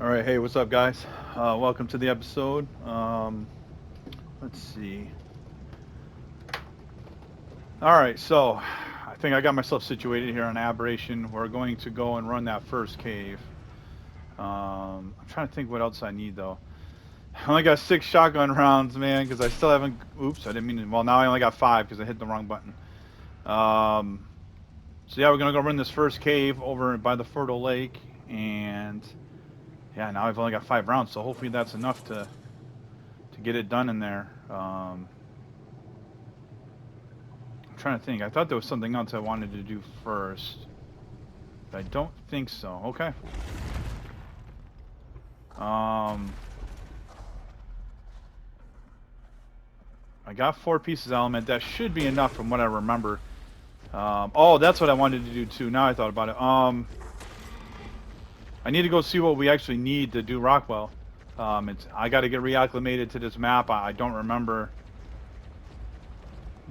All right, hey, what's up, guys? Welcome to the episode. Let's see. All right, so I think I got myself situated here on Aberration. We're going to go and run that first cave. I'm trying to think what else I need though. I only got 6 shotgun rounds, man, because I still haven't. Oops, I didn't mean to. Well, now I only got 5 because I hit the wrong button. Um, so yeah, we're gonna go run this first cave over by the Fertile Lake, and yeah, now I've only got 5 rounds, so hopefully that's enough to get it done in there. I'm trying to think. I thought there was something else I wanted to do first, but I don't think so. Okay. Um, I got 4 pieces of element. That should be enough from what I remember. Oh, that's what I wanted to do too. Now I thought about it. I need to go see what we actually need to do Rockwell. I got to get reacclimated to this map. I don't remember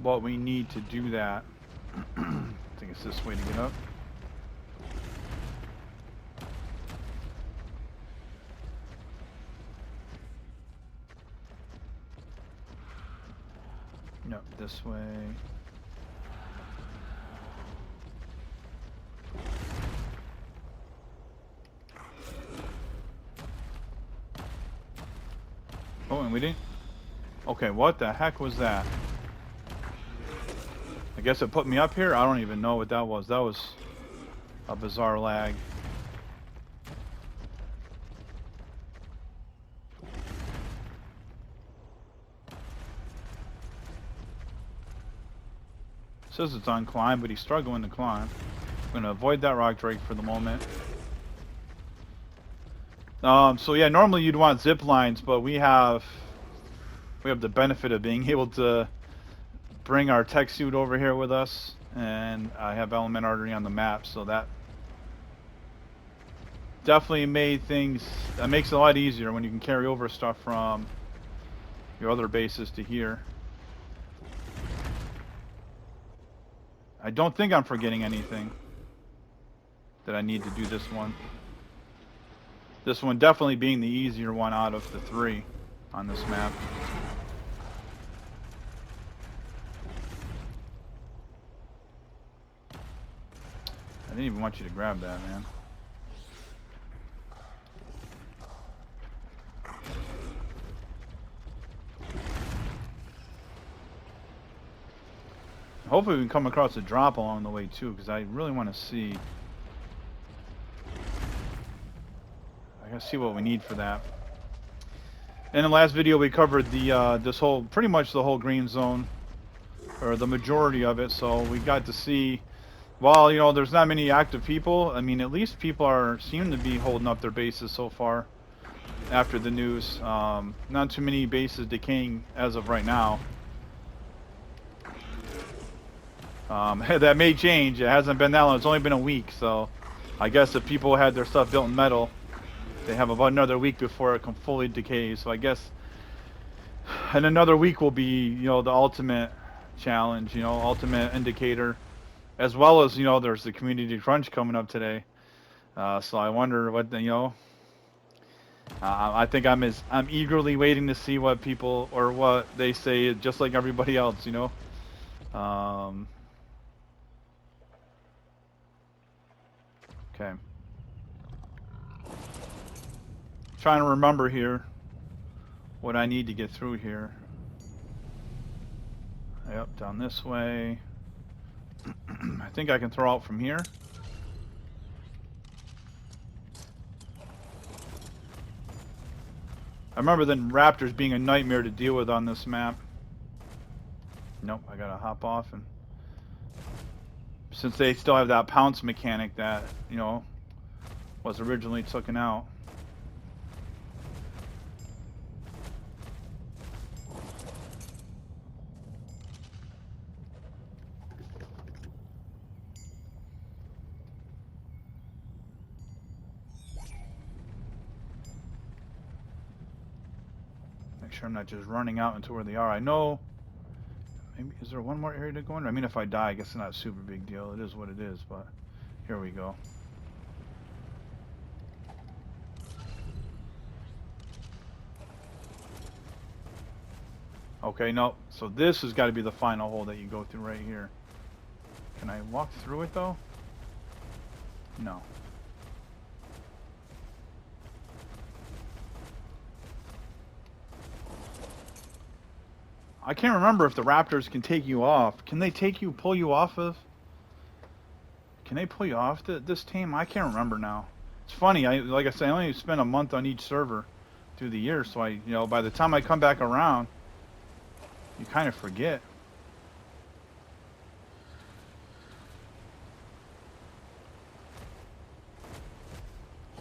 what we need to do that. I think it's this way to get up. No, this way. Oh, and we didn't. Okay, what the heck was that? I guess it put me up here? I don't even know what that was. That was a bizarre lag. It says it's on climb, but he's struggling to climb. I'm going to avoid that rock drake for the moment. So yeah, normally you'd want zip lines, but we have the benefit of being able to bring our tech suit over here with us, and I have element artery on the map, so that definitely made things, that makes it a lot easier when you can carry over stuff from your other bases to here. I don't think I'm forgetting anything that I need to do this one. This one definitely being the easier one out of the 3 on this map. I didn't even want you to grab that, man. Hopefully we can come across a drop along the way too, because I really want to see. I gotta see what we need for that. In the last video we covered the pretty much the whole green zone, or the majority of it, so we got to see, while you know there's not many active people, I mean at least people seem to be holding up their bases so far after the news. Not too many bases decaying as of right now. That may change. It hasn't been that long. It's only been a week, so I guess if people had their stuff built in metal, they have about another week before it can fully decay. So I guess in another week will be, you know, the ultimate challenge, you know, ultimate indicator, as well as, you know, there's the community crunch coming up today. So I wonder what the, you know, I think I'm eagerly waiting to see what people or what they say, just like everybody else, you know. Okay. Trying to remember here what I need to get through here. Yep, down this way. I think I can throw out from here. I remember the raptors being a nightmare to deal with on this map. Nope, I gotta hop off, and since they still have that pounce mechanic that, you know, was originally taken out. Make sure I'm not just running out into where they are. I know. Maybe, is there one more area to go in? I mean, if I die, I guess it's not a super big deal. It is what it is, but here we go. Okay, no. So this has got to be the final hole that you go through right here. Can I walk through it though? No. I can't remember if the raptors can take you off. Can they pull you off of? Can they pull you off this team? I can't remember now. It's funny. Like I said, I only spent a month on each server through the year, so by the time I come back around, you kind of forget.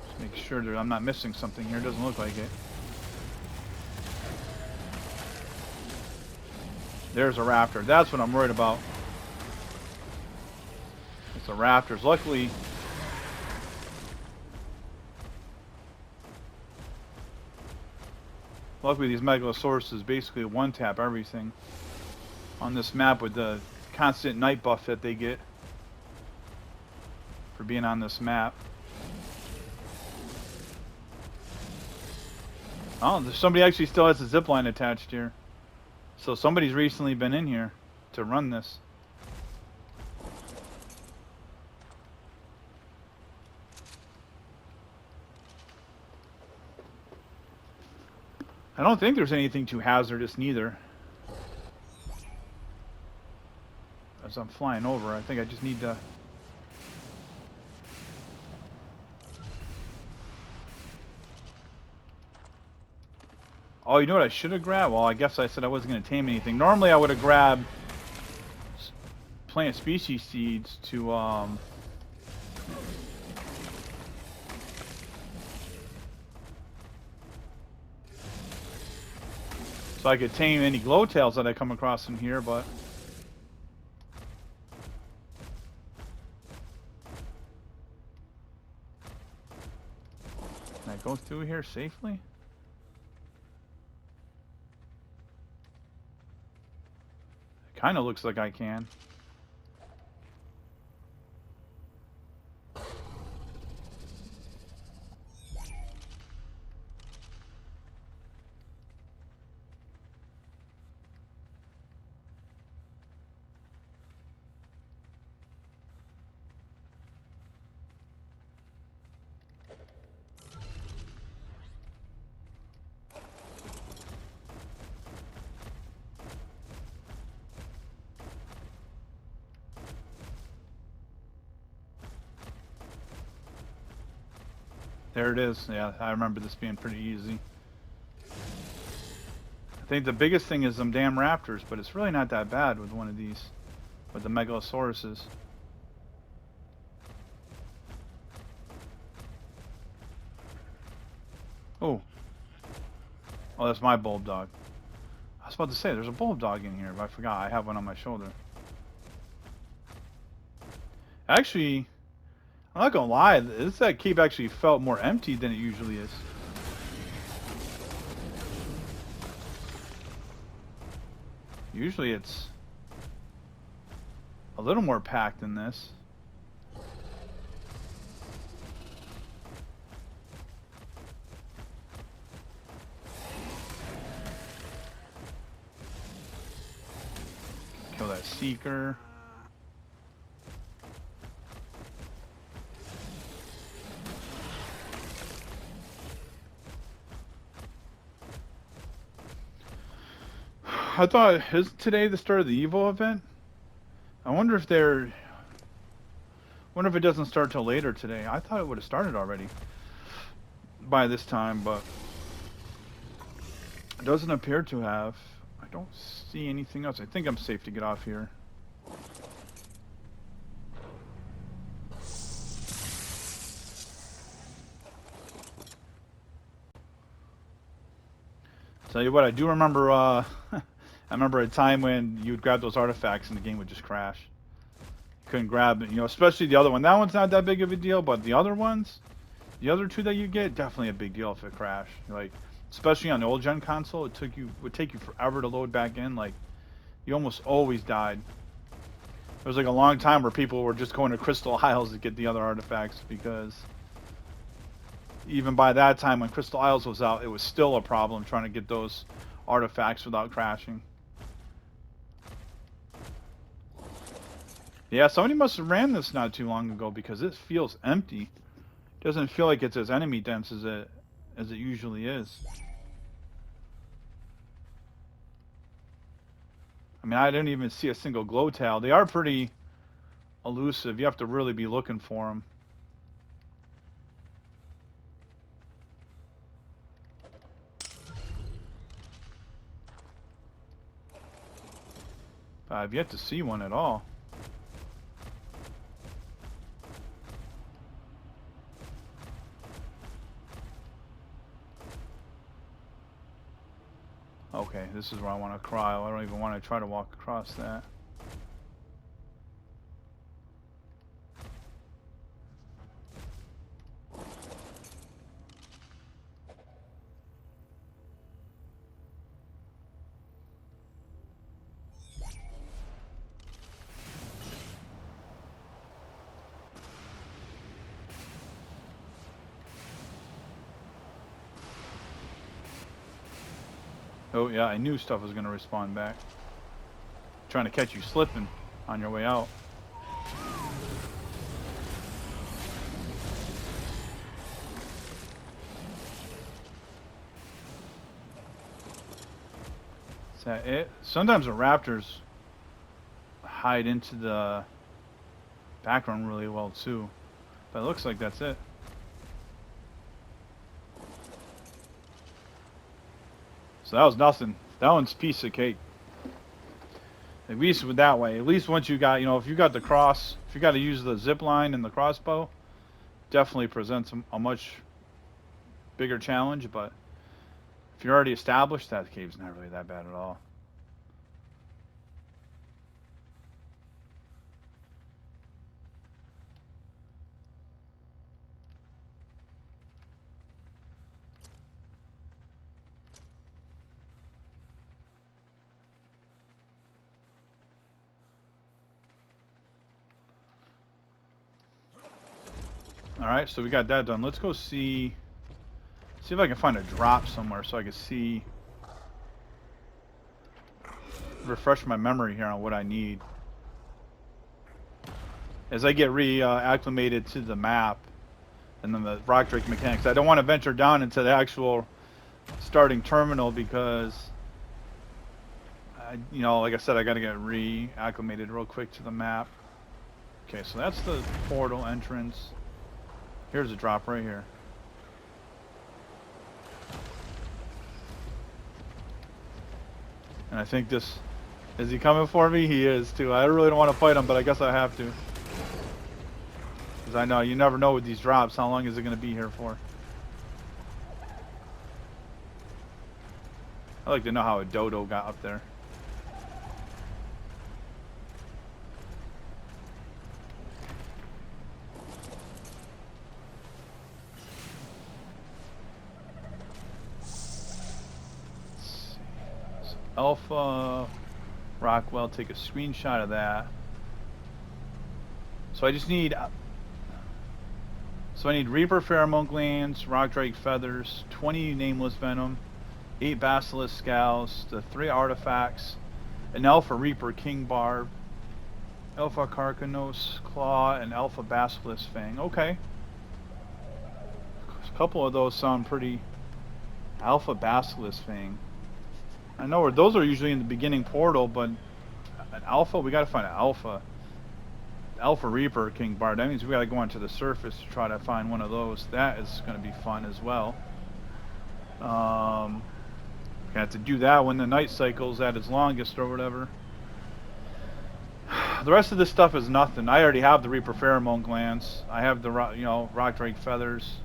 Just make sure that I'm not missing something here. It doesn't look like it. There's a raptor. That's what I'm worried about. It's the raptors. Luckily, these Megalosauruses basically one-tap everything on this map with the constant night buff that they get for being on this map. Oh, somebody actually still has a zip line attached here. So somebody's recently been in here to run this. I don't think there's anything too hazardous neither. As I'm flying over, I think I just need to... Oh, you know what I should have grabbed? Well, I guess I said I wasn't going to tame anything. Normally I would have grabbed plant species seeds to so I could tame any glowtails that I come across in here, but can I go through here safely? Kind of looks like I can. There it is. Yeah, I remember this being pretty easy. I think the biggest thing is them damn raptors, but it's really not that bad with one of these, with the Megalosauruses. Oh. Oh, that's my bulldog. I was about to say, there's a bulldog in here, but I forgot. I have one on my shoulder. Actually, I'm not gonna lie, that cave actually felt more empty than it usually is. Usually it's a little more packed than this. Kill that seeker. I thought, is today the start of the Evo event? I wonder if it doesn't start till later today. I thought it would have started already by this time, but it doesn't appear to have. I don't see anything else. I think I'm safe to get off here. Tell you what, I do remember I remember a time when you'd grab those artifacts and the game would just crash. You couldn't grab it, especially the other one. That one's not that big of a deal, but the other ones, the other two that you get, definitely a big deal if it crashed. Like, especially on the old gen console, would take you forever to load back in. Like, you almost always died. There was like a long time where people were just going to Crystal Isles to get the other artifacts, because even by that time when Crystal Isles was out, it was still a problem trying to get those artifacts without crashing. Yeah, somebody must have ran this not too long ago because it feels empty. Doesn't feel like it's as enemy dense as it usually is. I mean, I didn't even see a single glow tail. They are pretty elusive. You have to really be looking for them. I've yet to see one at all. Okay, this is where I want to cry. I don't even want to try to walk across that. Oh yeah, I knew stuff was going to respawn back. Trying to catch you slipping on your way out. Is that it? Sometimes the raptors hide into the background really well too. But it looks like that's it. So that was nothing. That one's piece of cake. At least with that way. At least once you got, if you got the cross, if you got to use the zip line and the crossbow, definitely presents a much bigger challenge. But if you're already established, that cave's not really that bad at all. Alright, so we got that done. Let's go see if I can find a drop somewhere so I can see, refresh my memory here on what I need. As I get acclimated to the map and then the rock drake mechanics, I don't want to venture down into the actual starting terminal because, like I said, I got to get acclimated real quick to the map. Okay, so that's the portal entrance. Here's a drop right here. And I think this... Is he coming for me? He is, too. I really don't want to fight him, but I guess I have to. Because I know, you never know with these drops, how long is it going to be here for? I'd like to know how a dodo got up there. Alpha Rockwell, take a screenshot of that. So I just need... So I need Reaper Pheromone Glands, Rock Drake Feathers, 20 Nameless Venom, 8 Basilisk Scales, the 3 Artifacts, an Alpha Reaper King Barb, Alpha Carcanos Claw, and Alpha Basilisk Fang. Okay. A couple of those sound pretty... Alpha Basilisk Fang. I know where those are usually in the beginning portal, but an alpha, we gotta find an alpha. Alpha Reaper King Bard. That means we gotta go onto the surface to try to find one of those. That is gonna be fun as well. Gonna have to do that when the night cycle's at its longest or whatever. The rest of this stuff is nothing. I already have the Reaper Pheromone Glands. I have the Rock Drake Feathers,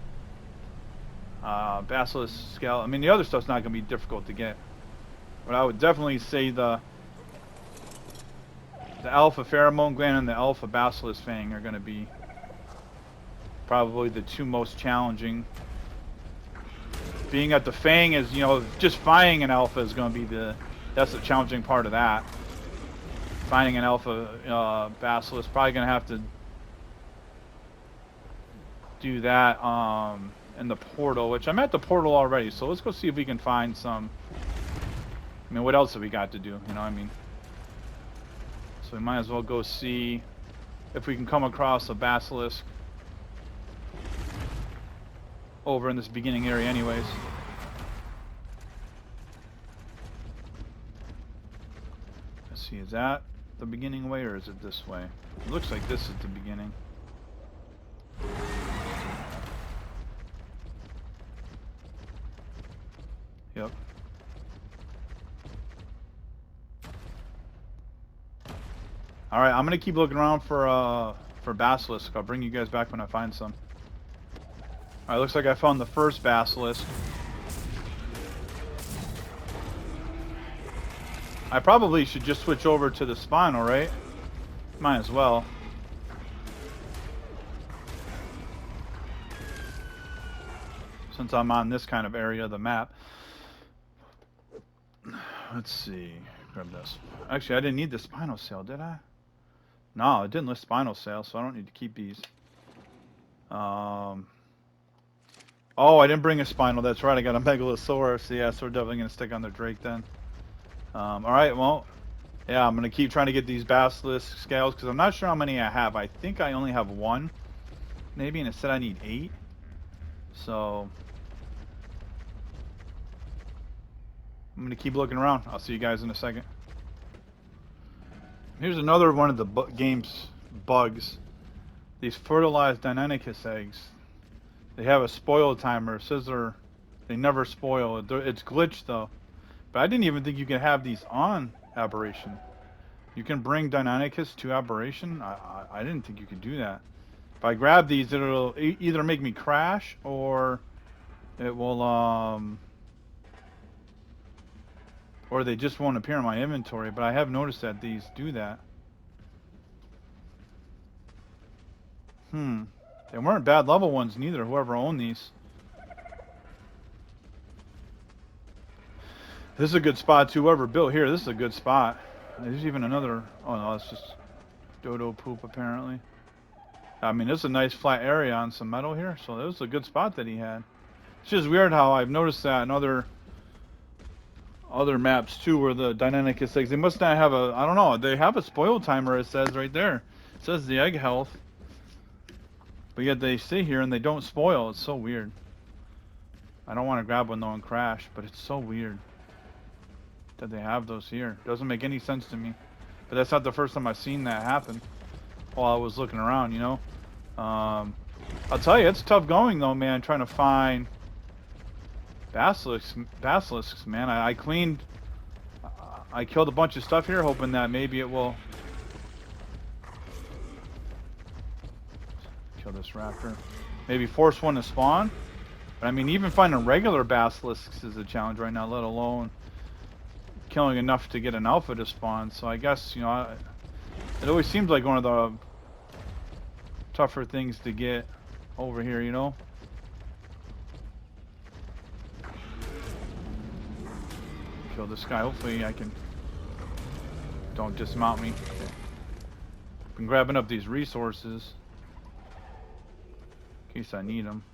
Basilisk Scale. I mean, the other stuff's not gonna be difficult to get. But I would definitely say the Alpha Pheromone Gland and the Alpha Basilisk Fang are going to be probably the two most challenging. Being at the Fang is, just finding an Alpha is going to be that's the challenging part of that. Finding an Alpha Basilisk, probably going to have to do that in the portal, which I'm at the portal already, so let's go see if we can find some. I mean, what else have we got to do? You know what I mean? So we might as well go see if we can come across a basilisk over in this beginning area anyways. Let's see, is that the beginning way or is it this way? It looks like this is the beginning. Yep. Alright, I'm gonna keep looking around for basilisk. I'll bring you guys back when I find some. Alright, looks like I found the first basilisk. I probably should just switch over to the spinal, right? Might as well. Since I'm on this kind of area of the map. Let's see. Grab this. Actually, I didn't need the spinal sail, did I? No, it didn't list spinal sail, so I don't need to keep these. Oh, I didn't bring a spinal. That's right. I got a Megalosaurus. Yeah, so we're definitely going to stick on the Drake then. Alright, well, yeah, I'm going to keep trying to get these basilisk scales because I'm not sure how many I have. I think I only have one, maybe, and it said I need 8. So, I'm going to keep looking around. I'll see you guys in a second. Here's another one of the game's bugs. These fertilized Deinonychus eggs. They have a spoil timer. It says they never spoil. It's glitched though. But I didn't even think you could have these on Aberration. You can bring Deinonychus to Aberration? I didn't think you could do that. If I grab these, it'll either make me crash or it will, or they just won't appear in my inventory. But I have noticed that these do that. They weren't bad level ones neither, whoever owned these. This is a good spot too, whoever built here. This is a good spot. There's even another... Oh no, it's just dodo poop apparently. I mean, this is a nice flat area on some metal here, so this was a good spot that he had. It's just weird how I've noticed that in other maps too, where the Deinonychus eggs, they must not have a... I don't know, they have a spoil timer, it says right there. It says the egg health. But yet they stay here and they don't spoil. It's so weird. I don't want to grab one though and crash, but it's so weird that they have those here. Doesn't make any sense to me. But that's not the first time I've seen that happen while I was looking around, you know. I'll tell you, it's tough going though, man, trying to find basilisks, man. I killed a bunch of stuff here, hoping that maybe it will kill this raptor. Maybe force one to spawn. But I mean, even finding regular basilisks is a challenge right now, let alone killing enough to get an alpha to spawn. So I guess, you know, it always seems like one of the tougher things to get over here, you know. Kill this guy. Hopefully I can... Don't dismount me. Okay. Been grabbing up these resources in case I need them.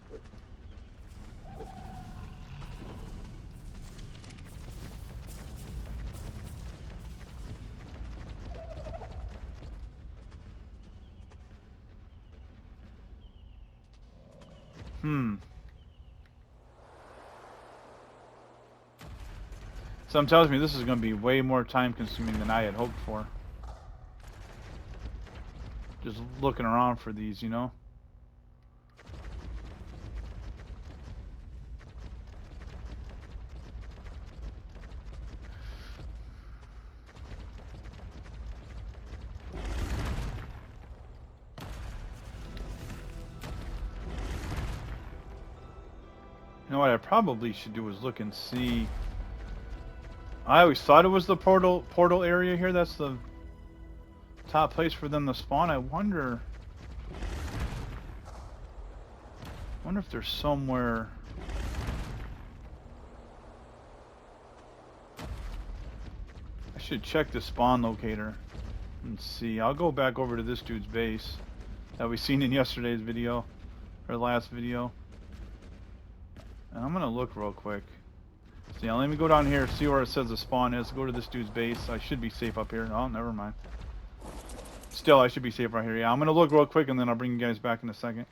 Something tells me this is going to be way more time consuming than I had hoped for. Just looking around for these, you know. You know what I probably should do is look and see. I always thought it was the portal area here. That's the top place for them to spawn. I wonder if there's somewhere. I should check the spawn locator and see. I'll go back over to this dude's base that we seen in yesterday's video, or last video. And I'm gonna look real quick. So yeah, let me go down here, see where it says the spawn is. Go to this dude's base. I should be safe up here. Oh, never mind. still, I should be safe right here. Yeah, I'm gonna look real quick and then I'll bring you guys back in a second.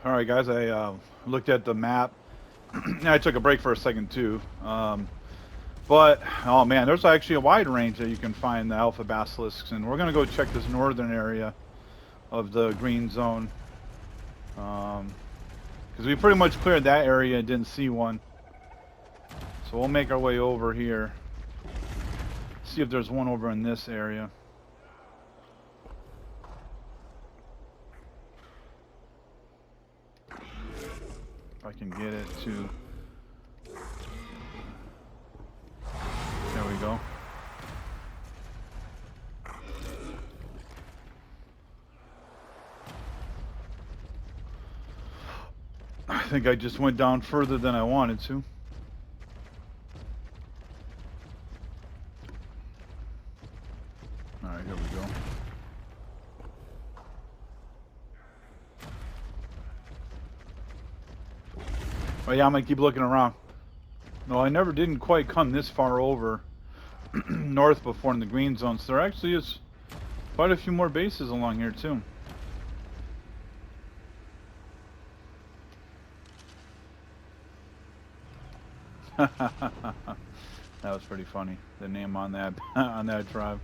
All right, guys, I looked at the map. I took a break for a second too. But oh man, there's actually a wide range that you can find the alpha basilisks, and we're gonna go check this northern area of the green zone. Because we pretty much cleared that area and didn't see one. So we'll make our way over here. See if there's one over in this area. If I can get it to... There we go. I think I just went down further than I wanted to. Alright, here we go. Oh yeah, I'm gonna keep looking around. No, I never didn't quite come this far over north before in the green zone, so there actually is quite a few more bases along here too. That was pretty funny. The name on that on that tribe.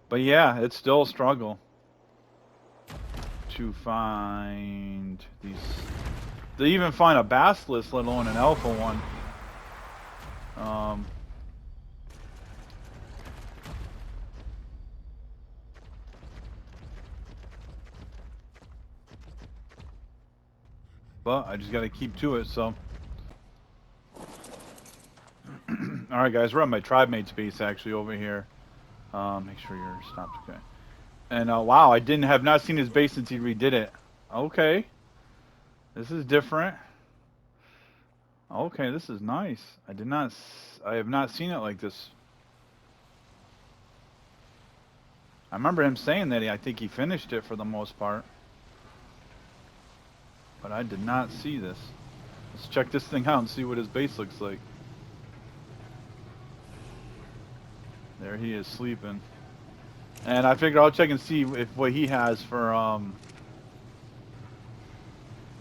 But yeah, it's still a struggle to find these. To even find a basilisk, let alone an alpha one. But I just got to keep to it, so. Alright guys, we're at my tribe mate's base actually over here. Make sure you're stopped, okay. And wow, I have not seen his base since he redid it. Okay. This is different. Okay, this is nice. I have not seen it like this. I remember him saying that I think he finished it for the most part. But I did not see this. Let's check this thing out and see what his base looks like. There he is sleeping. And I figured I'll check and see what he has for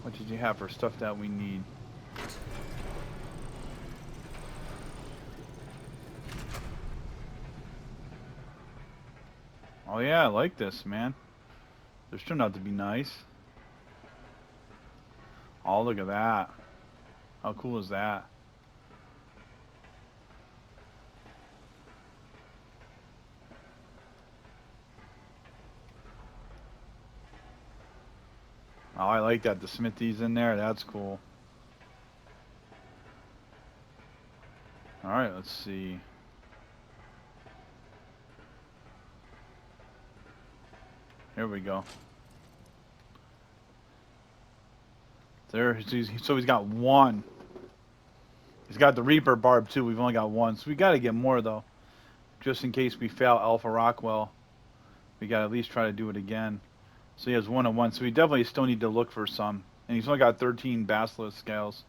what did you have for stuff that we need? Oh yeah, I like this, man. This turned out to be nice. Oh, look at that. How cool is that? Oh, I like that. The smithy's in there. That's cool. Alright, let's see. Here we go. There, so he's got one. He's got the Reaper barb too. We've only got one, so we got to get more though, just in case we fail Alpha Rockwell. We got to at least try to do it again. So he has 1 and 1, so we definitely still need to look for some. And he's only got 13 Basilisk scales.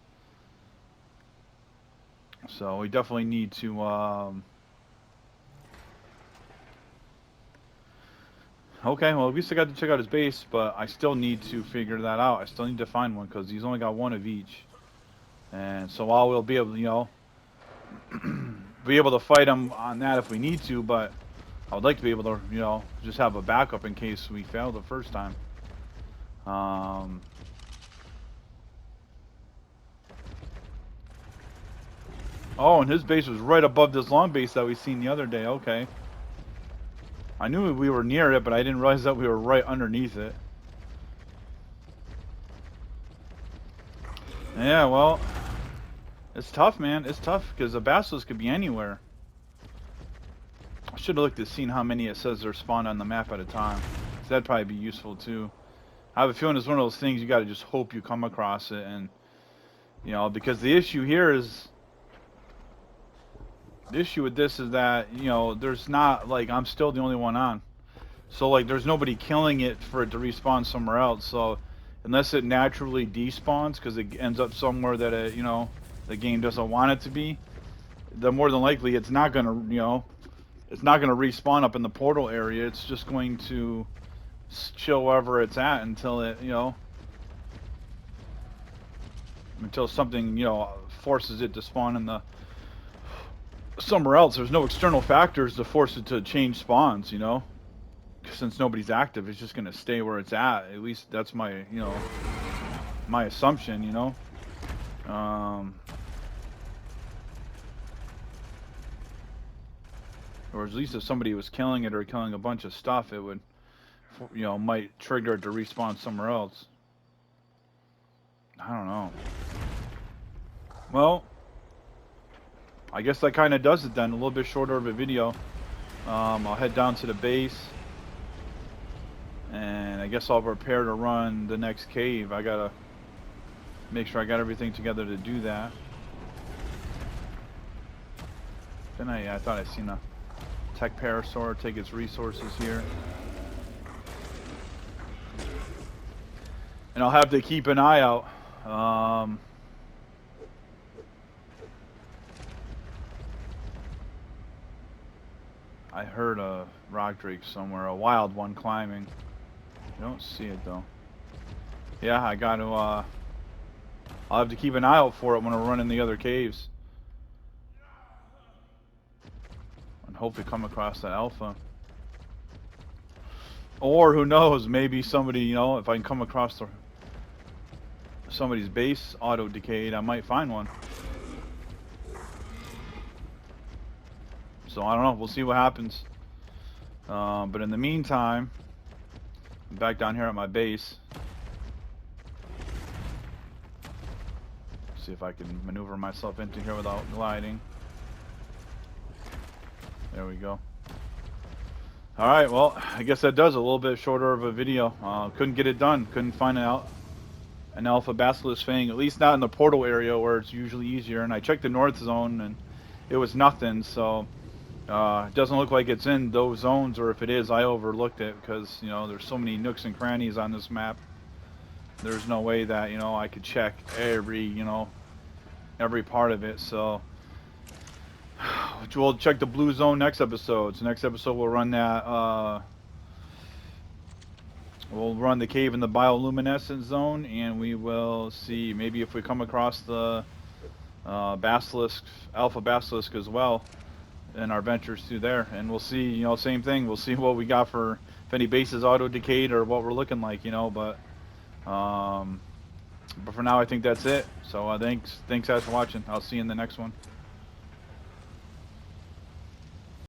So we definitely need to okay, well at least I got to check out his base, but I still need to figure that out. I still need to find one because he's only got 1 of each. And so while we'll be able to, you know, be able to fight him on that if we need to, but I would like to be able to, you know, just have a backup in case we fail the first time. Oh, and his base was right above this long base that we seen the other day. Okay. I knew we were near it, but I didn't realize that we were right underneath it. Yeah, well, it's tough, man. It's tough because the Basilisk could be anywhere. I should have looked at seeing how many it says they're spawned on the map at a time. So that'd probably be useful too. I have a feeling it's one of those things you got to just hope you come across it, and you know, because the issue here is. The issue with this is that, you know, there's not, like, I'm still the only one on. So, like, there's nobody killing it for it to respawn somewhere else. So, unless it naturally despawns because it ends up somewhere that, you know, the game doesn't want it to be, then more than likely it's not gonna, you know, it's not gonna respawn up in the portal area. It's just going to chill wherever it's at until it, you know, until something, you know, forces it to spawn in the somewhere else. There's no external factors to force it to change spawns, you know. Since nobody's active, it's just gonna stay where it's at. At least that's my, you know, my assumption, you know. Or at least if somebody was killing it or killing a bunch of stuff, it would, you know, might trigger it to respawn somewhere else. I don't know. Well, I guess that kind of does it then. A little bit shorter of a video. I'll head down to the base, and I guess I'll prepare to run the next cave. I gotta make sure I got everything together to do that. Then I thought I seen a tech parasaur take its resources here. And I'll have to keep an eye out. I heard a rock drake somewhere, a wild one climbing. I don't see it though. Yeah, I got to, I'll have to keep an eye out for it when I run in the other caves. And hopefully come across that alpha. Or who knows, maybe somebody, you know, if I can come across somebody's base auto decayed, I might find one. So I don't know, we'll see what happens. But in the meantime, I'm back down here at my base. See if I can maneuver myself into here without gliding. There we go. Alright, well, I guess that does a little bit shorter of a video. Couldn't get it done. Couldn't find an alpha basilisk fang, at least not in the portal area where it's usually easier. And I checked the north zone and it was nothing, so it doesn't look like it's in those zones, or if it is, I overlooked it because, you know, there's so many nooks and crannies on this map. There's no way that, you know, I could check every, you know, every part of it. So we'll check the blue zone next episode. So next episode we'll run that, we'll run the cave in the bioluminescent zone, and we will see maybe if we come across the basilisk, alpha basilisk as well in our ventures through there. And we'll see, you know, same thing. We'll see what we got for, if any bases auto decayed or what we're looking like, you know. But for now I think that's it. So thanks guys for watching. I'll see you in the next one.